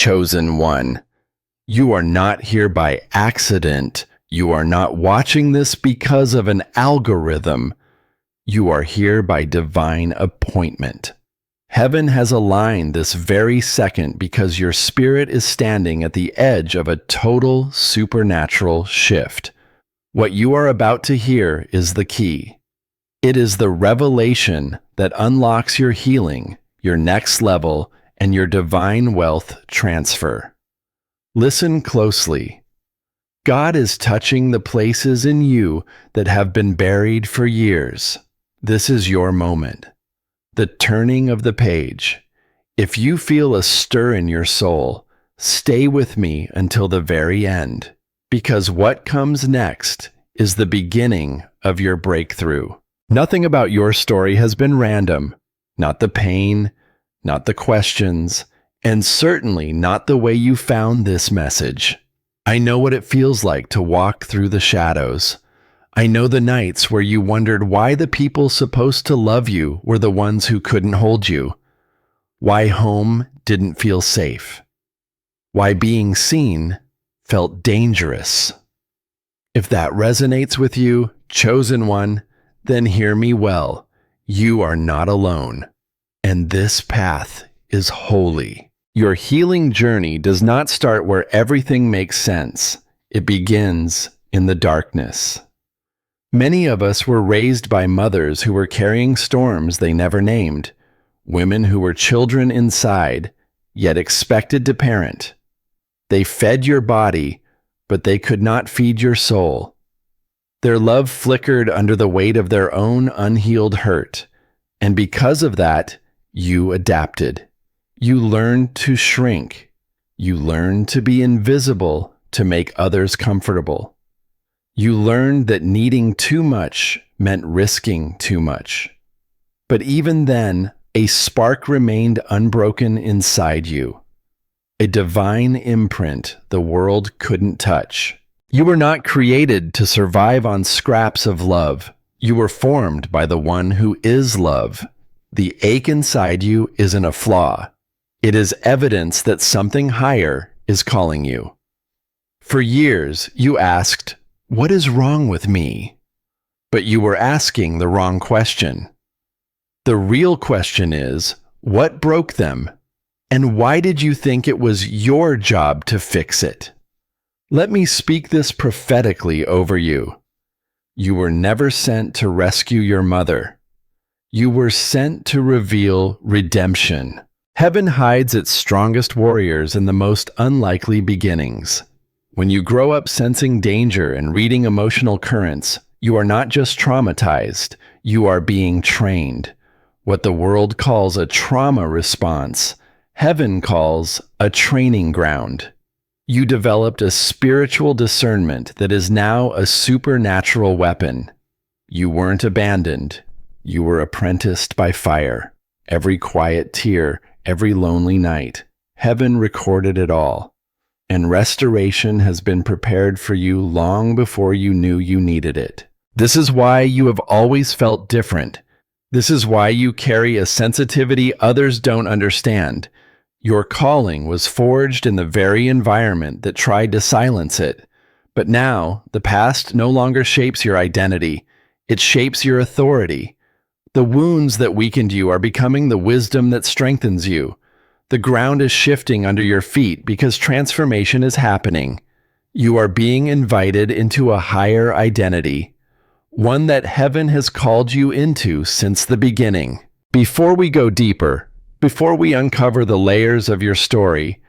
chosen one. You are not here by accident. You are not watching this because of an algorithm. You are here by divine appointment. Heaven has aligned this very second because your spirit is standing at the edge of a total supernatural shift. What you are about to hear is the key. It is the revelation that unlocks your healing, your next level, and your divine wealth transfer. Listen closely. God is touching the places in you that have been buried for years. This is your moment. The turning of the page. If you feel a stir in your soul, stay with me until the very end, because what comes next is the beginning of your breakthrough. Nothing about your story has been random, not the pain, not the questions, and certainly not the way you found this message. I know what it feels like to walk through the shadows. I know the nights where you wondered why the people supposed to love you were the ones who couldn't hold you, why home didn't feel safe, why being seen felt dangerous. If that resonates with you, chosen one, then hear me well. You are not alone, and this path is holy. Your healing journey does not start where everything makes sense. It begins in the darkness. Many of us were raised by mothers who were carrying storms they never named, women who were children inside, yet expected to parent. They fed your body, but they could not feed your soul. Their love flickered under the weight of their own unhealed hurt, and because of that, you adapted. You learned to shrink. You learned to be invisible to make others comfortable. You learned that needing too much meant risking too much. But even then, a spark remained unbroken inside you, a divine imprint the world couldn't touch. You were not created to survive on scraps of love. You were formed by the one who is love. The ache inside you isn't a flaw. It is evidence that something higher is calling you. For years, you asked, "What is wrong with me?" But you were asking the wrong question. The real question is, what broke them? And why did you think it was your job to fix it? Let me speak this prophetically over you. You were never sent to rescue your mother. You were sent to reveal redemption. Heaven hides its strongest warriors in the most unlikely beginnings. When you grow up sensing danger and reading emotional currents, you are not just traumatized, you are being trained. What the world calls a trauma response, heaven calls a training ground. You developed a spiritual discernment that is now a supernatural weapon. You weren't abandoned. You were apprenticed by fire. Every quiet tear, every lonely night, heaven recorded it all. And restoration has been prepared for you long before you knew you needed it. This is why you have always felt different. This is why you carry a sensitivity others don't understand. Your calling was forged in the very environment that tried to silence it. But now, the past no longer shapes your identity. It shapes your authority. The wounds that weakened you are becoming the wisdom that strengthens you. The ground is shifting under your feet because transformation is happening. You are being invited into a higher identity, one that heaven has called you into since the beginning. Before we go deeper, before we uncover the layers of your story,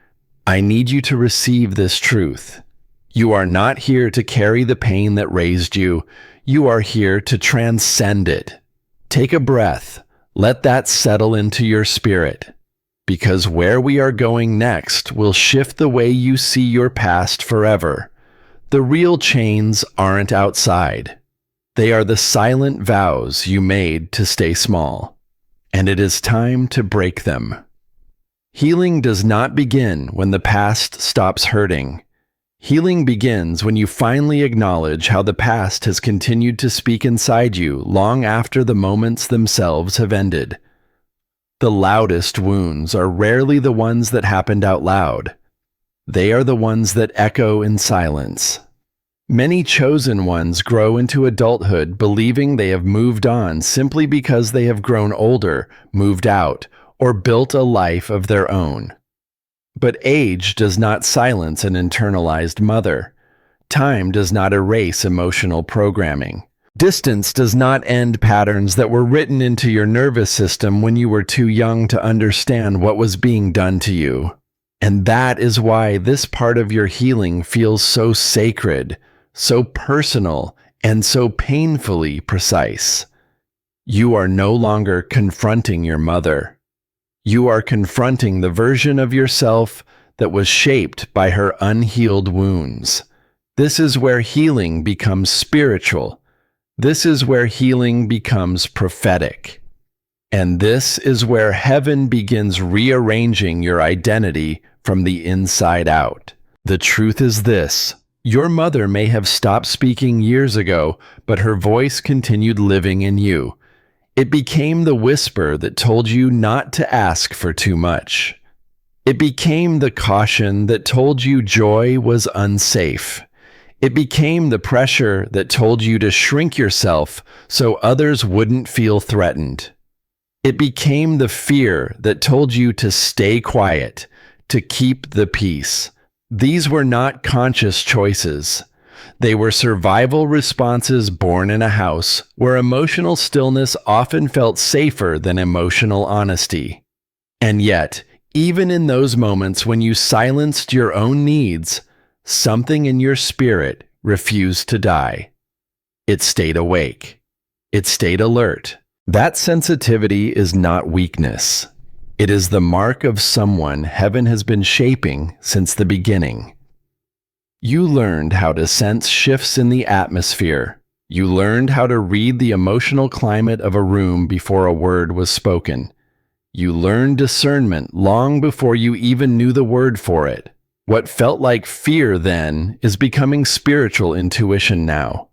I need you to receive this truth. You are not here to carry the pain that raised you. You are here to transcend it. Take a breath. Let that settle into your spirit. Because where we are going next will shift the way you see your past forever. The real chains aren't outside. They are the silent vows you made to stay small. And it is time to break them. Healing does not begin when the past stops hurting. Healing begins when you finally acknowledge how the past has continued to speak inside you long after the moments themselves have ended. The loudest wounds are rarely the ones that happened out loud. They are the ones that echo in silence. Many chosen ones grow into adulthood believing they have moved on simply because they have grown older, moved out, or built a life of their own. But age does not silence an internalized mother. Time does not erase emotional programming. Distance does not end patterns that were written into your nervous system when you were too young to understand what was being done to you. And that is why this part of your healing feels so sacred, so personal, and so painfully precise. You are no longer confronting your mother. You are confronting the version of yourself that was shaped by her unhealed wounds. This is where healing becomes spiritual. This is where healing becomes prophetic. And this is where heaven begins rearranging your identity from the inside out. The truth is this: your mother may have stopped speaking years ago, but her voice continued living in you. It became the whisper that told you not to ask for too much. It became the caution that told you joy was unsafe. It became the pressure that told you to shrink yourself so others wouldn't feel threatened. It became the fear that told you to stay quiet, to keep the peace. These were not conscious choices. They were survival responses born in a house where emotional stillness often felt safer than emotional honesty. And yet, even in those moments when you silenced your own needs, something in your spirit refused to die. It stayed awake. It stayed alert. That sensitivity is not weakness. It is the mark of someone heaven has been shaping since the beginning. You learned how to sense shifts in the atmosphere. You learned how to read the emotional climate of a room before a word was spoken. You learned discernment long before you even knew the word for it. What felt like fear then is becoming spiritual intuition now.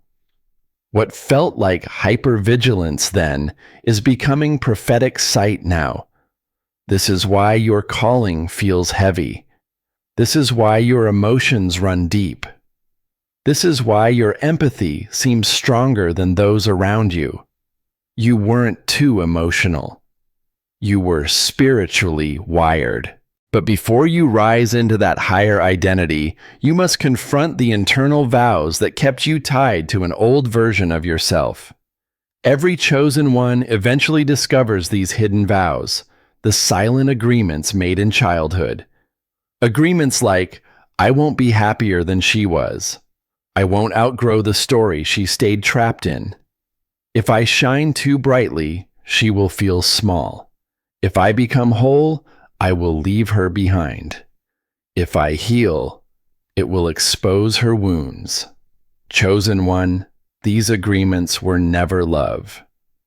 What felt like hypervigilance then is becoming prophetic sight now. This is why your calling feels heavy. This is why your emotions run deep. This is why your empathy seems stronger than those around you. You weren't too emotional. You were spiritually wired. But before you rise into that higher identity, you must confront the internal vows that kept you tied to an old version of yourself. Every chosen one eventually discovers these hidden vows, the silent agreements made in childhood. Agreements like, I won't be happier than she was. I won't outgrow the story she stayed trapped in. If I shine too brightly, she will feel small. If I become whole, I will leave her behind. If I heal, it will expose her wounds. Chosen one, these agreements were never love.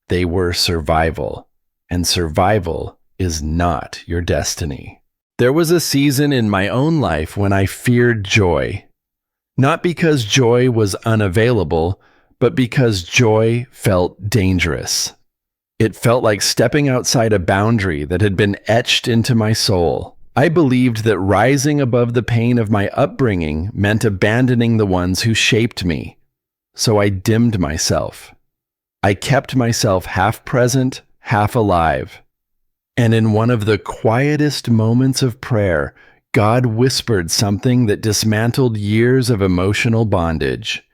They were survival, and survival is not your destiny. There was a season in my own life when I feared joy. Not because joy was unavailable, but because joy felt dangerous. It felt like stepping outside a boundary that had been etched into my soul. I believed that rising above the pain of my upbringing meant abandoning the ones who shaped me. So I dimmed myself. I kept myself half present, half alive. And in one of the quietest moments of prayer, God whispered something that dismantled years of emotional bondage.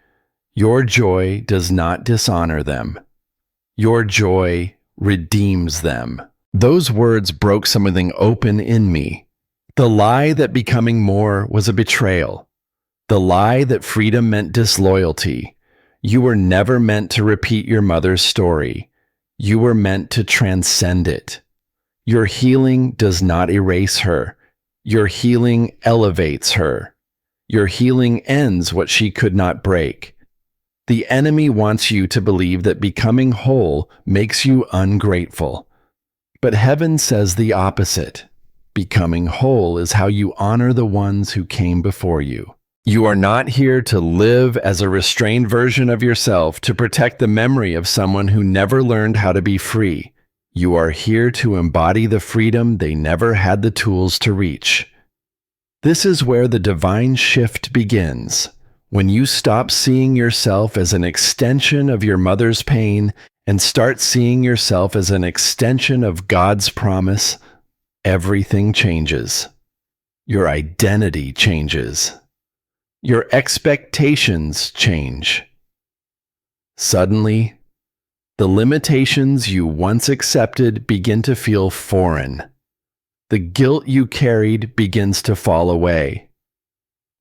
Your joy does not dishonor them. Your joy redeems them. Those words broke something open in me. The lie that becoming more was a betrayal. The lie that freedom meant disloyalty. You were never meant to repeat your mother's story. You were meant to transcend it. Your healing does not erase her. Your healing elevates her. Your healing ends what she could not break. The enemy wants you to believe that becoming whole makes you ungrateful. But heaven says the opposite. Becoming whole is how you honor the ones who came before you. You are not here to live as a restrained version of yourself to protect the memory of someone who never learned how to be free. You are here to embody the freedom they never had the tools to reach. This is where the divine shift begins. When you stop seeing yourself as an extension of your mother's pain and start seeing yourself as an extension of God's promise, everything changes. Your identity changes. Your expectations change. Suddenly, the limitations you once accepted begin to feel foreign. The guilt you carried begins to fall away.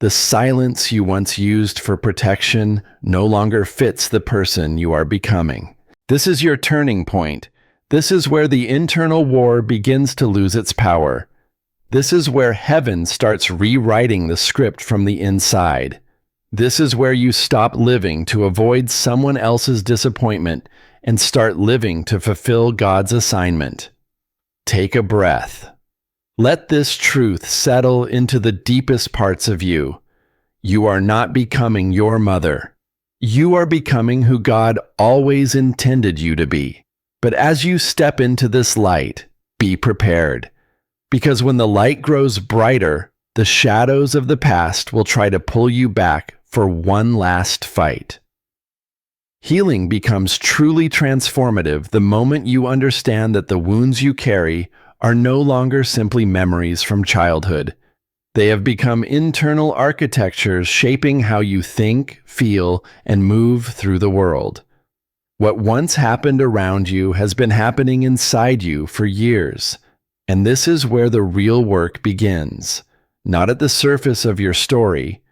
The silence you once used for protection no longer fits the person you are becoming. This is your turning point. This is where the internal war begins to lose its power. This is where heaven starts rewriting the script from the inside. This is where you stop living to avoid someone else's disappointment and start living to fulfill God's assignment. Take a breath. Let this truth settle into the deepest parts of you. You are not becoming your mother. You are becoming who God always intended you to be. But as you step into this light, be prepared. Because when the light grows brighter, the shadows of the past will try to pull you back for one last fight. Healing becomes truly transformative the moment you understand that the wounds you carry are no longer simply memories from childhood. They have become internal architectures shaping how you think, feel, and move through the world. What once happened around you has been happening inside you for years, and this is where the real work begins, not at the surface of your story,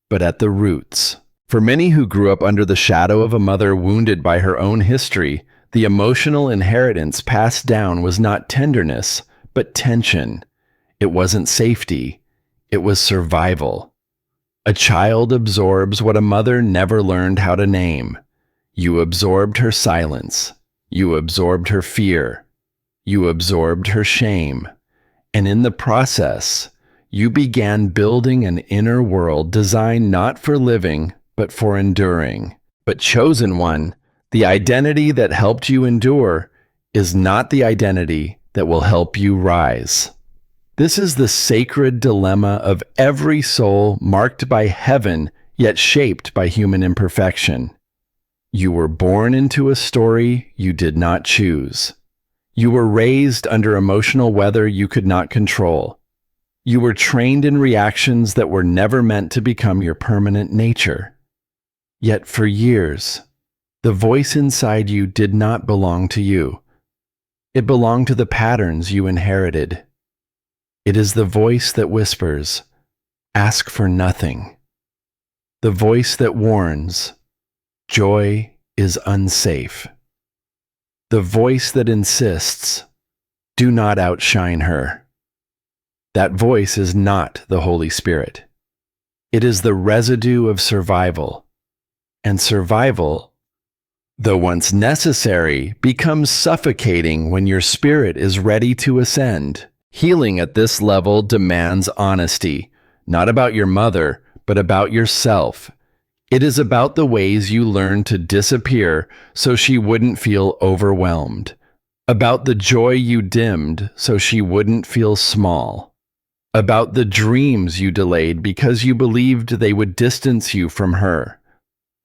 but at the roots. For many who grew up under the shadow of a mother wounded by her own history, the emotional inheritance passed down was not tenderness, but tension. It wasn't safety. It was survival. A child absorbs what a mother never learned how to name. You absorbed her silence. You absorbed her fear. You absorbed her shame. And in the process, you began building an inner world designed not for living, but for enduring. But chosen one, the identity that helped you endure, is not the identity that will help you rise. This is the sacred dilemma of every soul marked by heaven, yet shaped by human imperfection. You were born into a story you did not choose. You were raised under emotional weather you could not control. You were trained in reactions that were never meant to become your permanent nature. Yet for years, the voice inside you did not belong to you. It belonged to the patterns you inherited. It is the voice that whispers, "Ask for nothing." The voice that warns, "Joy is unsafe." The voice that insists, "Do not outshine her." That voice is not the Holy Spirit. It is the residue of survival. And survival, though once necessary, becomes suffocating when your spirit is ready to ascend. Healing at this level demands honesty, not about your mother, but about yourself. It is about the ways you learned to disappear so she wouldn't feel overwhelmed, about the joy you dimmed so she wouldn't feel small, about the dreams you delayed because you believed they would distance you from her,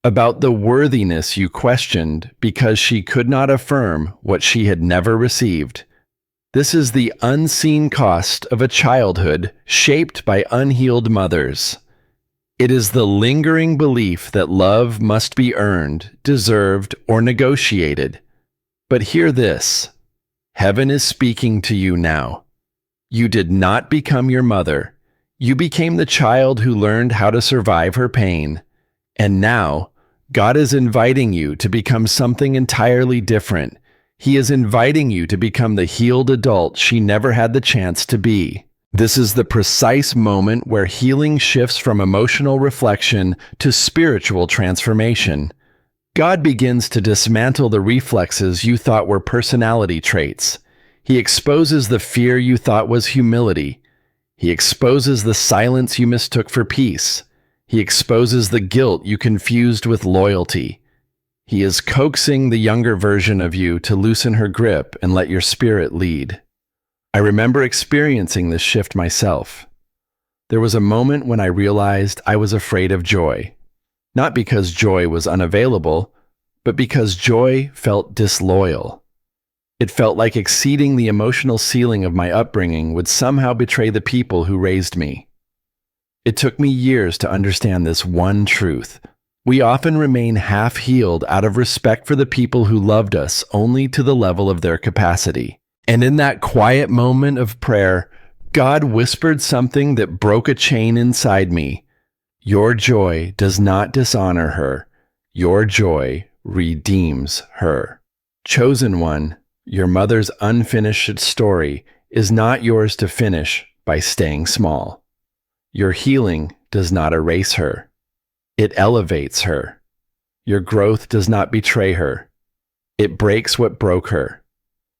about the worthiness you questioned because she could not affirm what she had never received. This is the unseen cost of a childhood shaped by unhealed mothers. It is the lingering belief that love must be earned, deserved, or negotiated. But hear this. Heaven is speaking to you now. You did not become your mother. You became the child who learned how to survive her pain. And now, God is inviting you to become something entirely different. He is inviting you to become the healed adult she never had the chance to be. This is the precise moment where healing shifts from emotional reflection to spiritual transformation. God begins to dismantle the reflexes you thought were personality traits. He exposes the fear you thought was humility. He exposes the silence you mistook for peace. He exposes the guilt you confused with loyalty. He is coaxing the younger version of you to loosen her grip and let your spirit lead. I remember experiencing this shift myself. There was a moment when I realized I was afraid of joy. Not because joy was unavailable, but because joy felt disloyal. It felt like exceeding the emotional ceiling of my upbringing would somehow betray the people who raised me. It took me years to understand this one truth. We often remain half-healed out of respect for the people who loved us only to the level of their capacity. And in that quiet moment of prayer, God whispered something that broke a chain inside me. Your joy does not dishonor her. Your joy redeems her. Chosen one, your mother's unfinished story is not yours to finish by staying small. Your healing does not erase her. It elevates her. Your growth does not betray her. It breaks what broke her.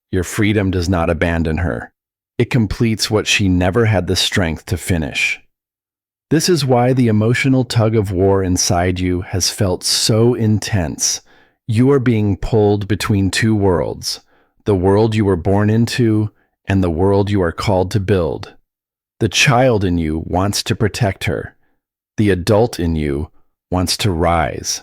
Your freedom does not abandon her. It completes what she never had the strength to finish. This is why the emotional tug of war inside you has felt so intense. You are being pulled between two worlds, the world you were born into and the world you are called to build. The child in you wants to protect her. The adult in you wants to rise.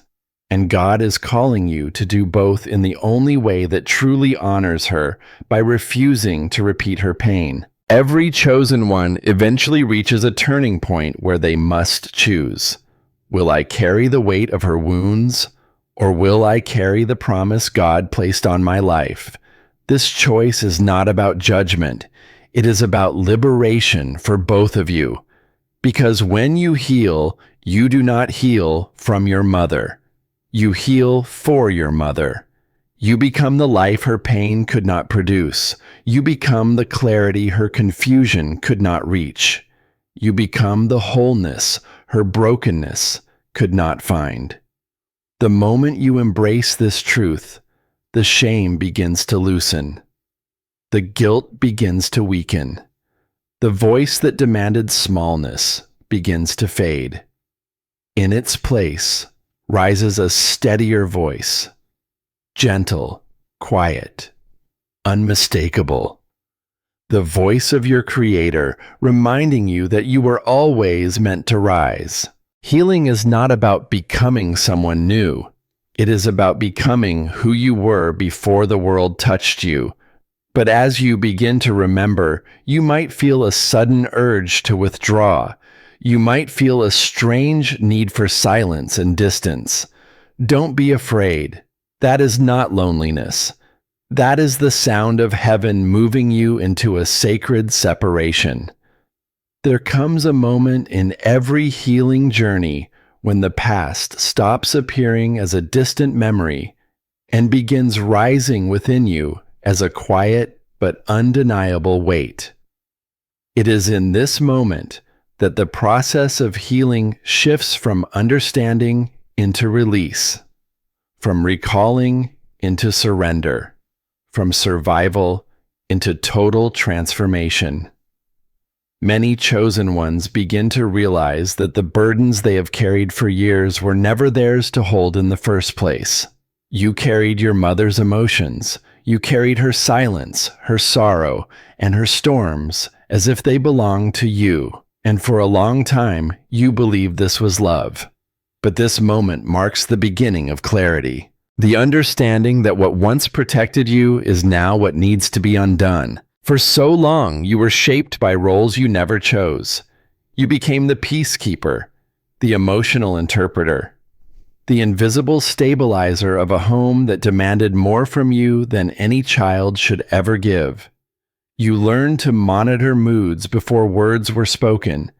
And God is calling you to do both in the only way that truly honors her, by refusing to repeat her pain. Every chosen one eventually reaches a turning point where they must choose. Will I carry the weight of her wounds, or will I carry the promise God placed on my life? This choice is not about judgment. It is about liberation for both of you. Because when you heal, you do not heal from your mother. You heal for your mother. You become the life her pain could not produce. You become the clarity her confusion could not reach. You become the wholeness her brokenness could not find. The moment you embrace this truth, the shame begins to loosen. The guilt begins to weaken. The voice that demanded smallness begins to fade. In its place rises a steadier voice, gentle, quiet, unmistakable. The voice of your Creator, reminding you that you were always meant to rise. Healing is not about becoming someone new. It is about becoming who you were before the world touched you. But as you begin to remember, you might feel a sudden urge to withdraw. You might feel a strange need for silence and distance. Don't be afraid. That is not loneliness. That is the sound of heaven moving you into a sacred separation. There comes a moment in every healing journey when the past stops appearing as a distant memory and begins rising within you as a quiet but undeniable weight. It is in this moment that the process of healing shifts from understanding into release, from recalling into surrender, from survival into total transformation. Many chosen ones begin to realize that the burdens they have carried for years were never theirs to hold in the first place. You carried your mother's emotions. You carried her silence, her sorrow, and her storms as if they belonged to you. And for a long time, you believed this was love. But this moment marks the beginning of clarity. The understanding that what once protected you is now what needs to be undone. For so long, you were shaped by roles you never chose. You became the peacekeeper, the emotional interpreter, the invisible stabilizer of a home that demanded more from you than any child should ever give. You learned to monitor moods before words were spoken.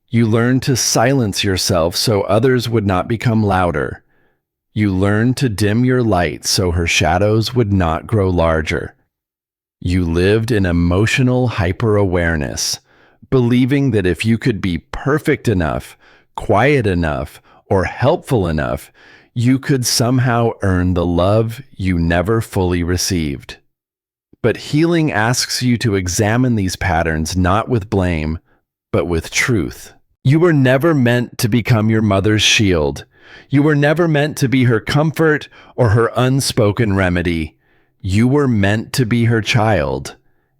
You learned to silence yourself so others would not become louder. You learned to dim your light so her shadows would not grow larger. You lived in emotional hyper-awareness, believing that if you could be perfect enough, quiet enough, or helpful enough, you could somehow earn the love you never fully received. But healing asks you to examine these patterns not with blame, but with truth. You were never meant to become your mother's shield. You were never meant to be her comfort or her unspoken remedy. You were meant to be her child.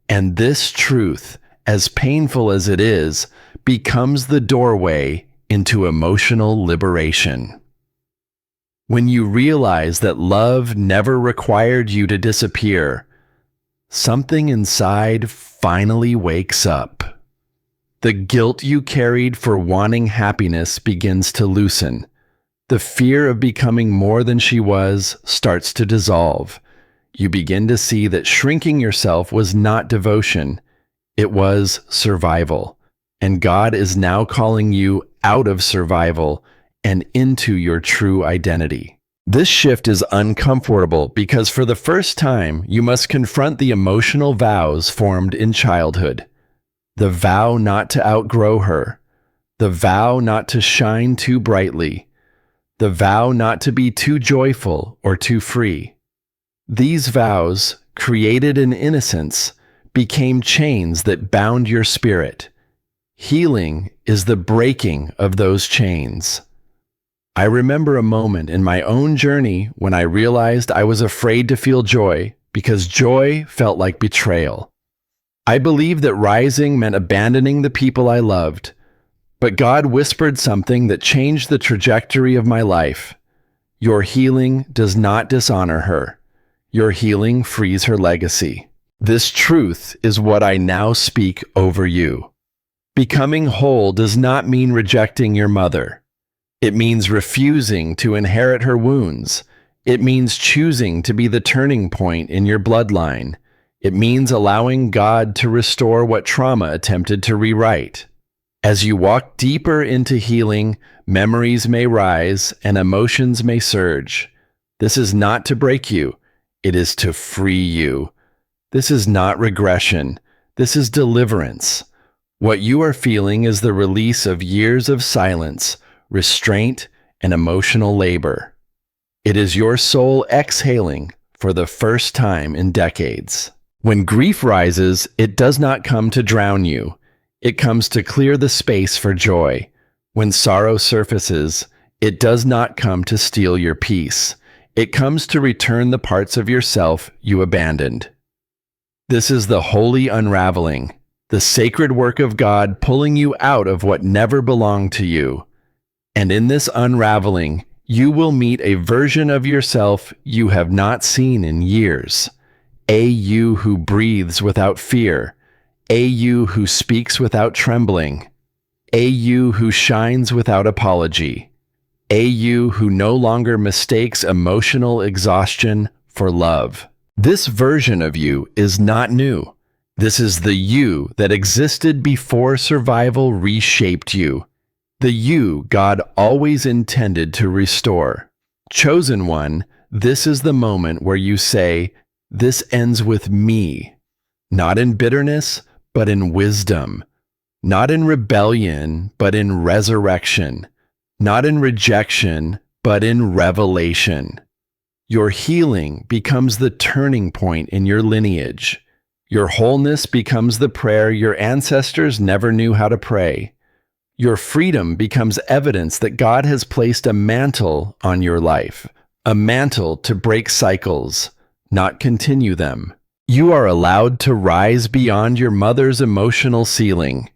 And this truth, as painful as it is, becomes the doorway into emotional liberation. When you realize that love never required you to disappear, something inside finally wakes up. The guilt you carried for wanting happiness begins to loosen. The fear of becoming more than she was starts to dissolve. You begin to see that shrinking yourself was not devotion, it was survival. And God is now calling you out of survival and into your true identity. This shift is uncomfortable because for the first time, you must confront the emotional vows formed in childhood. The vow not to outgrow her, the vow not to shine too brightly, the vow not to be too joyful or too free. These vows, created in innocence, became chains that bound your spirit. Healing is the breaking of those chains. I remember a moment in my own journey when I realized I was afraid to feel joy because joy felt like betrayal. I believed that rising meant abandoning the people I loved, but God whispered something that changed the trajectory of my life. Your healing does not dishonor her. Your healing frees her legacy. This truth is what I now speak over you. Becoming whole does not mean rejecting your mother. It means refusing to inherit her wounds. It means choosing to be the turning point in your bloodline. It means allowing God to restore what trauma attempted to rewrite. As you walk deeper into healing, memories may rise and emotions may surge. This is not to break you. It is to free you. This is not regression. This is deliverance. What you are feeling is the release of years of silence, restraint, and emotional labor. It is your soul exhaling for the first time in decades. When grief rises, it does not come to drown you. It comes to clear the space for joy. When sorrow surfaces, it does not come to steal your peace. It comes to return the parts of yourself you abandoned. This is the holy unraveling, the sacred work of God pulling you out of what never belonged to you. And in this unraveling, you will meet a version of yourself you have not seen in years. A you who breathes without fear. A you who speaks without trembling. A you who shines without apology. A you who no longer mistakes emotional exhaustion for love. This version of you is not new. This is the you that existed before survival reshaped you. The you God always intended to restore. Chosen one, this is the moment where you say, "This ends with me," not in bitterness, but in wisdom, not in rebellion, but in resurrection, not in rejection, but in revelation. Your healing becomes the turning point in your lineage. Your wholeness becomes the prayer your ancestors never knew how to pray. Your freedom becomes evidence that God has placed a mantle on your life, a mantle to break cycles, not continue them. You are allowed to rise beyond your mother's emotional ceiling.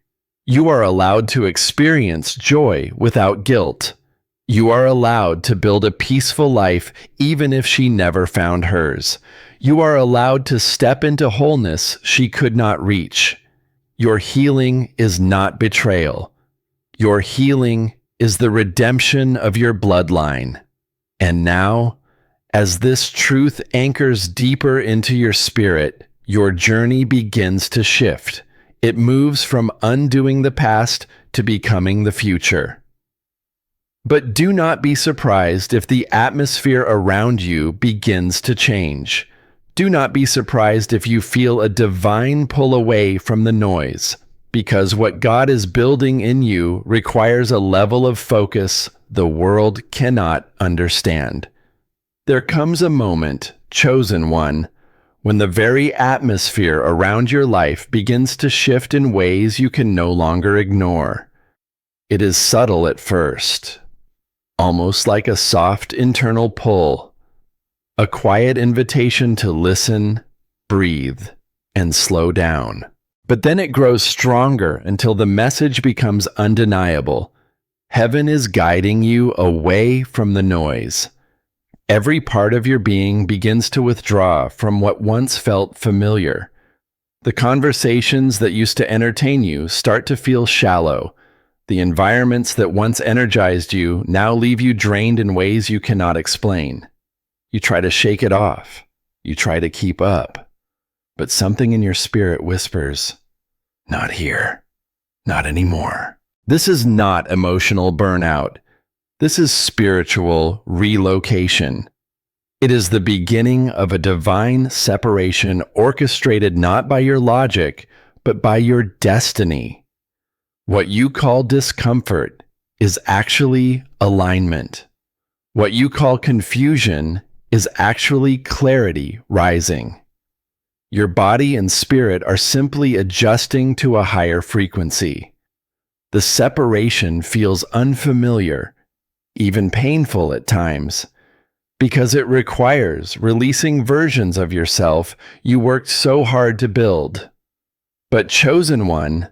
You are allowed to experience joy without guilt. You are allowed to build a peaceful life even if she never found hers. You are allowed to step into wholeness she could not reach. Your healing is not betrayal. Your healing is the redemption of your bloodline. And now, as this truth anchors deeper into your spirit, your journey begins to shift. It moves from undoing the past to becoming the future. But do not be surprised if the atmosphere around you begins to change. Do not be surprised if you feel a divine pull away from the noise, because what God is building in you requires a level of focus the world cannot understand. There comes a moment, chosen one, when the very atmosphere around your life begins to shift in ways you can no longer ignore. It is subtle at first, almost like a soft internal pull, a quiet invitation to listen, breathe, and slow down. But then it grows stronger until the message becomes undeniable. Heaven is guiding you away from the noise. Every part of your being begins to withdraw from what once felt familiar. The conversations that used to entertain you start to feel shallow. The environments that once energized you now leave you drained in ways you cannot explain. You try to shake it off. You try to keep up. But something in your spirit whispers, "Not here. Not anymore." This is not emotional burnout. This is spiritual relocation. It is the beginning of a divine separation orchestrated not by your logic, but by your destiny. What you call discomfort is actually alignment. What you call confusion is actually clarity rising. Your body and spirit are simply adjusting to a higher frequency. The separation feels unfamiliar, even painful at times, because it requires releasing versions of yourself you worked so hard to build. But chosen one,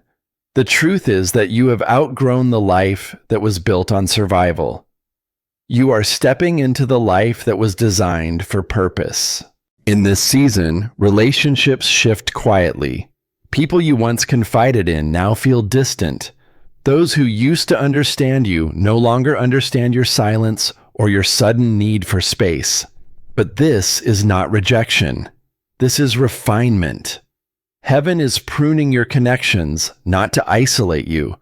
the truth is that you have outgrown the life that was built on survival. You are stepping into the life that was designed for purpose. In this season, relationships shift quietly. People you once confided in now feel distant. Those who used to understand you no longer understand your silence or your sudden need for space. But this is not rejection. This is refinement. Heaven is pruning your connections not to isolate you,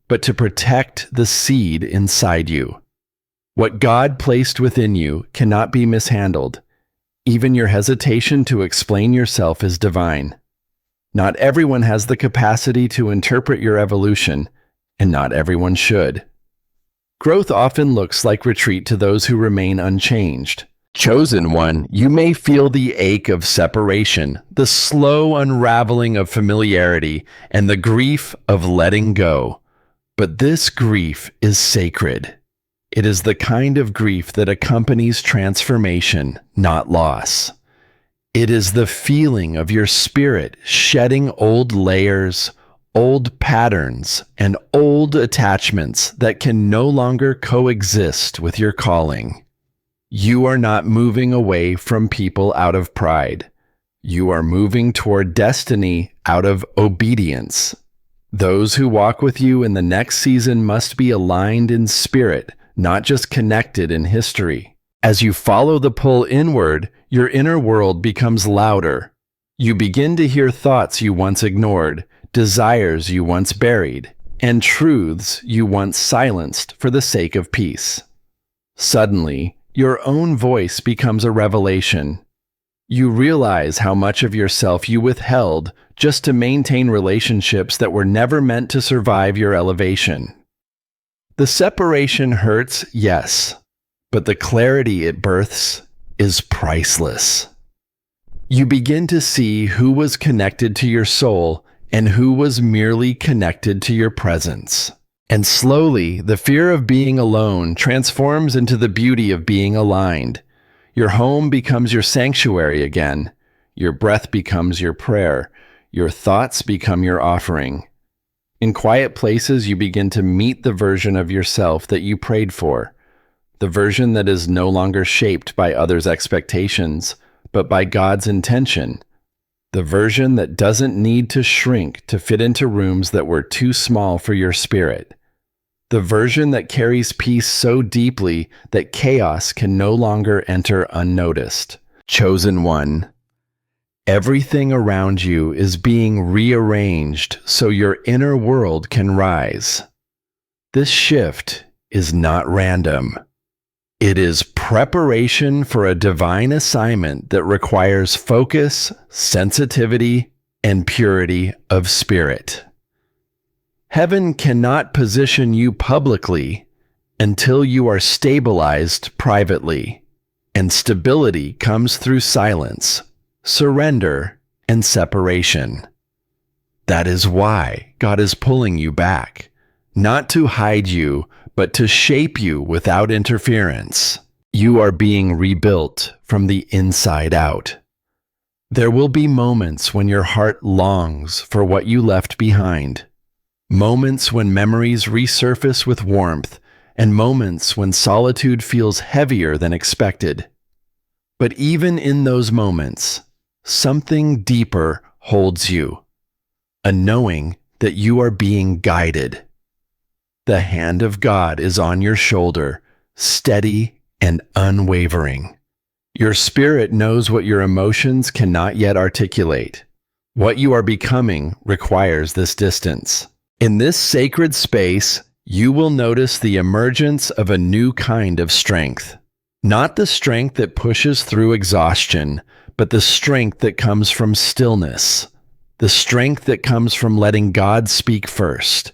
but to protect the seed inside you. What God placed within you cannot be mishandled. Even your hesitation to explain yourself is divine. Not everyone has the capacity to interpret your evolution, and not everyone should. Growth often looks like retreat to those who remain unchanged. Chosen one, you may feel the ache of separation, the slow unraveling of familiarity, and the grief of letting go. But this grief is sacred. It is the kind of grief that accompanies transformation, not loss. It is the feeling of your spirit shedding old layers, old patterns, and old attachments that can no longer coexist with your calling. You are not moving away from people out of pride. You are moving toward destiny out of obedience. Those who walk with you in the next season must be aligned in spirit, not just connected in history. As you follow the pull inward, your inner world becomes louder. You begin to hear thoughts you once ignored, desires you once buried, and truths you once silenced for the sake of peace. Suddenly, your own voice becomes a revelation. You realize how much of yourself you withheld just to maintain relationships that were never meant to survive your elevation. The separation hurts, yes, but the clarity it births is priceless. You begin to see who was connected to your soul and who was merely connected to your presence. And slowly, the fear of being alone transforms into the beauty of being aligned. Your home becomes your sanctuary again. Your breath becomes your prayer. Your thoughts become your offering. In quiet places, you begin to meet the version of yourself that you prayed for, the version that is no longer shaped by others' expectations, but by God's intention, the version that doesn't need to shrink to fit into rooms that were too small for your spirit, the version that carries peace so deeply that chaos can no longer enter unnoticed. Chosen one, everything around you is being rearranged so your inner world can rise. This shift is not random. It is preparation for a divine assignment that requires focus, sensitivity, and purity of spirit. Heaven cannot position you publicly until you are stabilized privately, and stability comes through silence, surrender, and separation. That is why God is pulling you back, not to hide you, but to shape you without interference. You are being rebuilt from the inside out. There will be moments when your heart longs for what you left behind. Moments when memories resurface with warmth, and moments when solitude feels heavier than expected. But even in those moments, something deeper holds you, a knowing that you are being guided. The hand of God is on your shoulder, steady and unwavering. Your spirit knows what your emotions cannot yet articulate. What you are becoming requires this distance. In this sacred space, you will notice the emergence of a new kind of strength. Not the strength that pushes through exhaustion, but the strength that comes from stillness. The strength that comes from letting God speak first.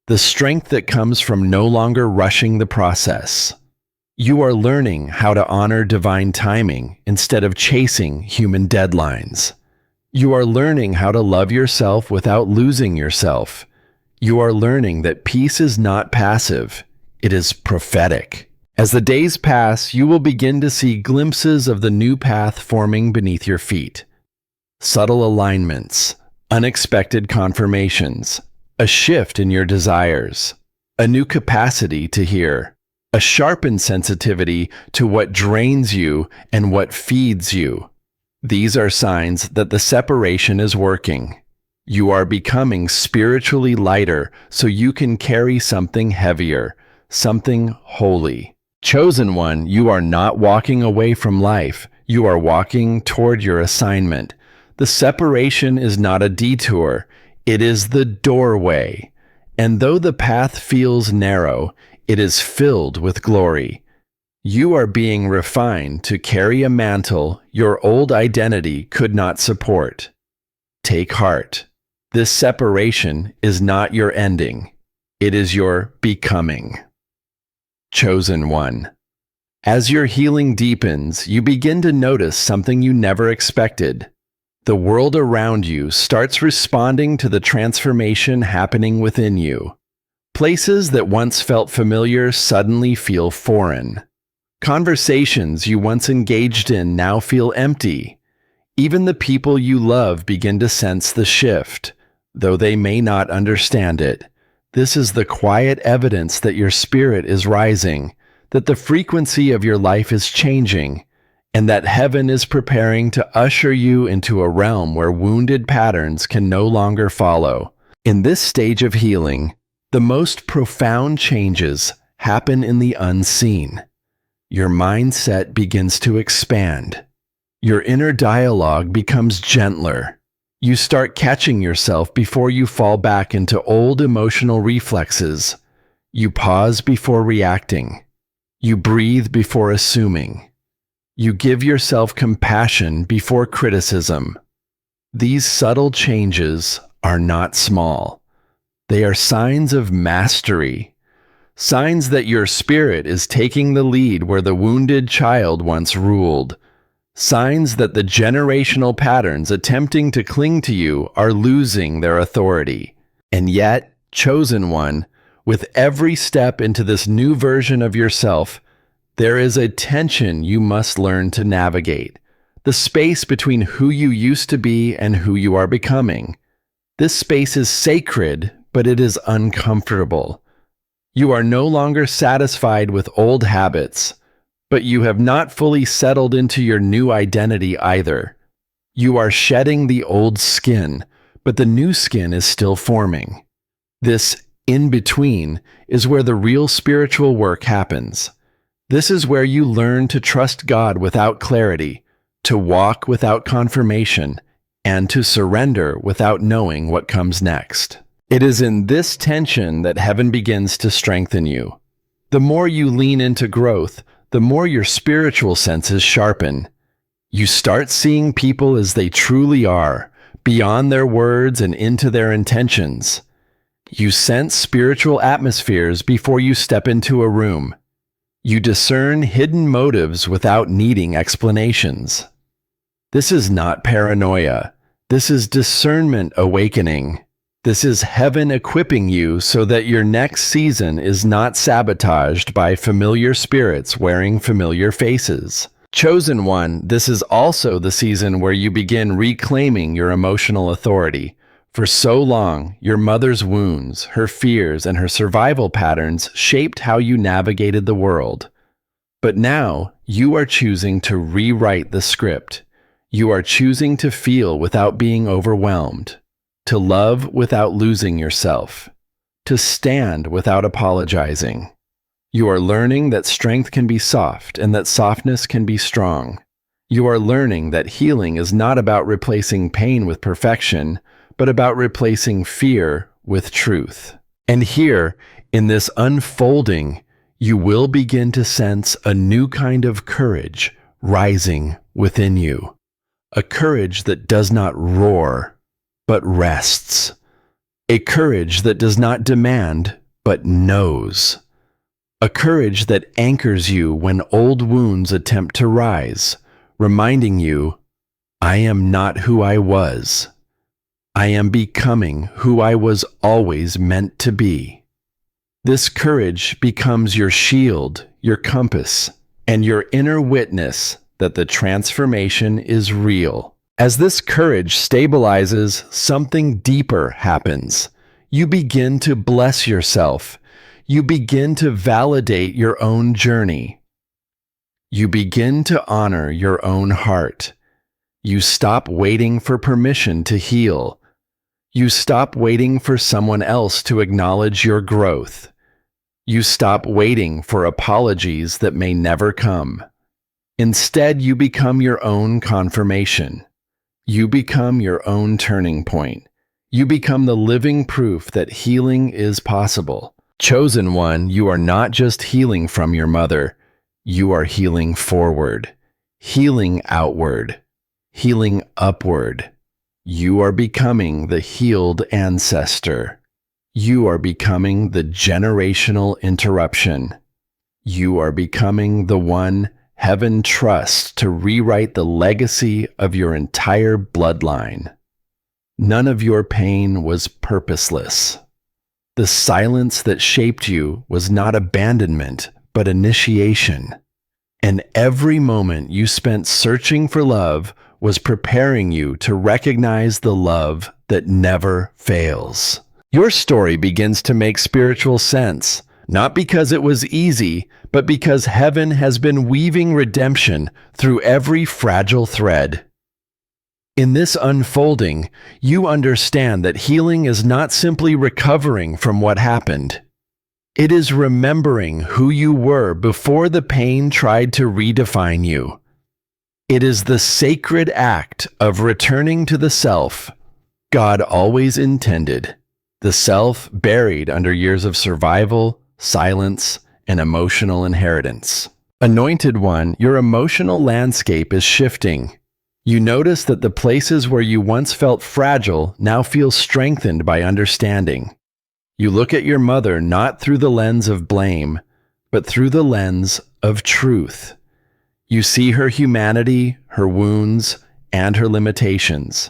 The strength that comes from no longer rushing the process. You are learning how to honor divine timing instead of chasing human deadlines. You are learning how to love yourself without losing yourself. You are learning that peace is not passive, it is prophetic. As the days pass, you will begin to see glimpses of the new path forming beneath your feet. Subtle alignments, unexpected confirmations, a shift in your desires, a new capacity to hear, a sharpened sensitivity to what drains you and what feeds you. These are signs that the separation is working. You are becoming spiritually lighter so you can carry something heavier, something holy. Chosen one, you are not walking away from life. You are walking toward your assignment. The separation is not a detour. It is the doorway. And though the path feels narrow, it is filled with glory. You are being refined to carry a mantle your old identity could not support. Take heart. This separation is not your ending. It is your becoming. Chosen one. As your healing deepens, you begin to notice something you never expected. The world around you starts responding to the transformation happening within you. Places that once felt familiar suddenly feel foreign. Conversations you once engaged in now feel empty. Even the people you love begin to sense the shift, though they may not understand it. This is the quiet evidence that your spirit is rising, that the frequency of your life is changing, and that heaven is preparing to usher you into a realm where wounded patterns can no longer follow. In this stage of healing, the most profound changes happen in the unseen. Your mindset begins to expand. Your inner dialogue becomes gentler. You start catching yourself before you fall back into old emotional reflexes. You pause before reacting. You breathe before assuming. You give yourself compassion before criticism. These subtle changes are not small. They are signs of mastery, signs that your spirit is taking the lead where the wounded child once ruled, signs that the generational patterns attempting to cling to you are losing their authority. And yet, chosen one, with every step into this new version of yourself, there is a tension you must learn to navigate, the space between who you used to be and who you are becoming. This space is sacred, but it is uncomfortable. You are no longer satisfied with old habits, but you have not fully settled into your new identity either. You are shedding the old skin, but the new skin is still forming. This in-between is where the real spiritual work happens. This is where you learn to trust God without clarity, to walk without confirmation, and to surrender without knowing what comes next. It is in this tension that heaven begins to strengthen you. The more you lean into growth, the more your spiritual senses sharpen. You start seeing people as they truly are, beyond their words and into their intentions. You sense spiritual atmospheres before you step into a room. You discern hidden motives without needing explanations. This is not paranoia. This is discernment awakening. This is heaven equipping you so that your next season is not sabotaged by familiar spirits wearing familiar faces. Chosen one, this is also the season where you begin reclaiming your emotional authority. For so long, your mother's wounds, her fears, and her survival patterns shaped how you navigated the world. But now, you are choosing to rewrite the script. You are choosing to feel without being overwhelmed, to love without losing yourself, to stand without apologizing. You are learning that strength can be soft and that softness can be strong. You are learning that healing is not about replacing pain with perfection, but about replacing fear with truth. And here, in this unfolding, you will begin to sense a new kind of courage rising within you. A courage that does not roar, but rests. A courage that does not demand, but knows. A courage that anchors you when old wounds attempt to rise, reminding you, I am not who I was. I am becoming who I was always meant to be. This courage becomes your shield, your compass, and your inner witness that the transformation is real. As this courage stabilizes, something deeper happens. You begin to bless yourself. You begin to validate your own journey. You begin to honor your own heart. You stop waiting for permission to heal. You stop waiting for someone else to acknowledge your growth. You stop waiting for apologies that may never come. Instead, you become your own confirmation. You become your own turning point. You become the living proof that healing is possible. Chosen one, you are not just healing from your mother. You are healing forward, healing outward, healing upward. You are becoming the healed ancestor. You are becoming the generational interruption. You are becoming the one heaven trusts to rewrite the legacy of your entire bloodline. None of your pain was purposeless. The silence that shaped you was not abandonment, but initiation. And every moment you spent searching for love was preparing you to recognize the love that never fails. Your story begins to make spiritual sense, not because it was easy, but because heaven has been weaving redemption through every fragile thread. In this unfolding, you understand that healing is not simply recovering from what happened. It is remembering who you were before the pain tried to redefine you. It is the sacred act of returning to the self God always intended, the self buried under years of survival, silence, and emotional inheritance. Anointed one, your emotional landscape is shifting. You notice that the places where you once felt fragile now feel strengthened by understanding. You look at your mother not through the lens of blame, but through the lens of truth. You see her humanity, her wounds, and her limitations.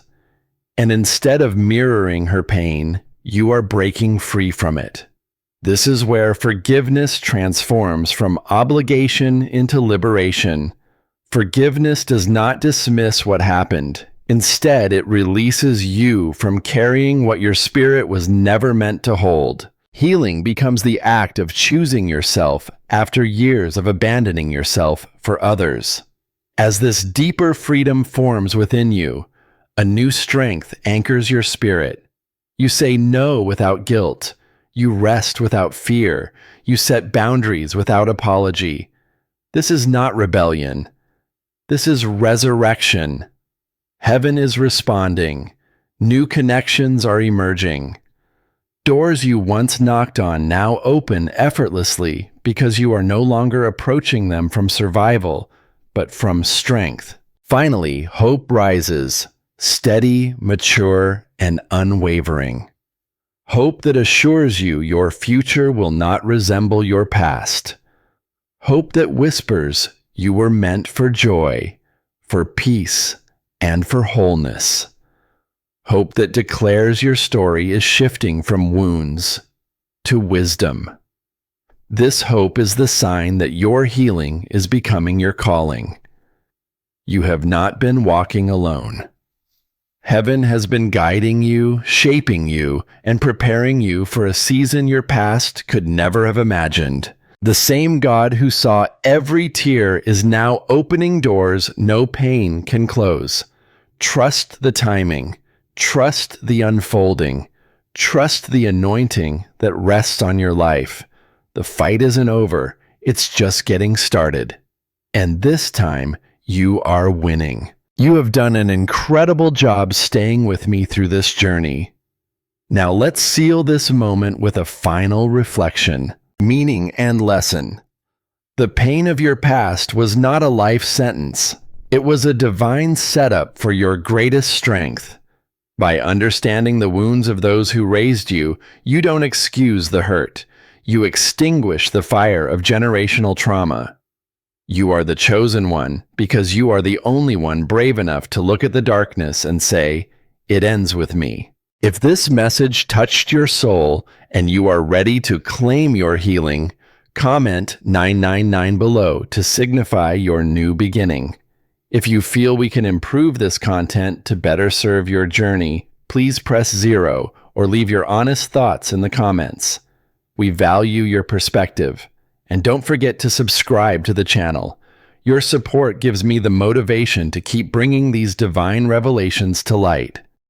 And instead of mirroring her pain, you are breaking free from it. This is where forgiveness transforms from obligation into liberation. Forgiveness does not dismiss what happened. Instead, it releases you from carrying what your spirit was never meant to hold. Healing becomes the act of choosing yourself after years of abandoning yourself for others. As this deeper freedom forms within you, a new strength anchors your spirit. You say no without guilt. You rest without fear. You set boundaries without apology. This is not rebellion. This is resurrection. Heaven is responding. New connections are emerging. Doors you once knocked on now open effortlessly because you are no longer approaching them from survival, but from strength. Finally, hope rises, steady, mature, and unwavering. Hope that assures you your future will not resemble your past. Hope that whispers you were meant for joy, for peace, and for wholeness. Hope that declares your story is shifting from wounds to wisdom. This hope is the sign that your healing is becoming your calling. You have not been walking alone. Heaven has been guiding you, shaping you, and preparing you for a season your past could never have imagined. The same God who saw every tear is now opening doors no pain can close. Trust the timing. Trust the unfolding. Trust the anointing that rests on your life. The fight isn't over. It's just getting started. And this time, you are winning. You have done an incredible job staying with me through this journey. Now let's seal this moment with a final reflection, meaning and lesson. The pain of your past was not a life sentence. It was a divine setup for your greatest strength. By understanding the wounds of those who raised you, you don't excuse the hurt. You extinguish the fire of generational trauma. You are the chosen one because you are the only one brave enough to look at the darkness and say, "It ends with me." If this message touched your soul and you are ready to claim your healing, comment 999 below to signify your new beginning. If you feel we can improve this content to better serve your journey, please press 0 or leave your honest thoughts in the comments. We value your perspective. And don't forget to subscribe to the channel. Your support gives me the motivation to keep bringing these divine revelations to light.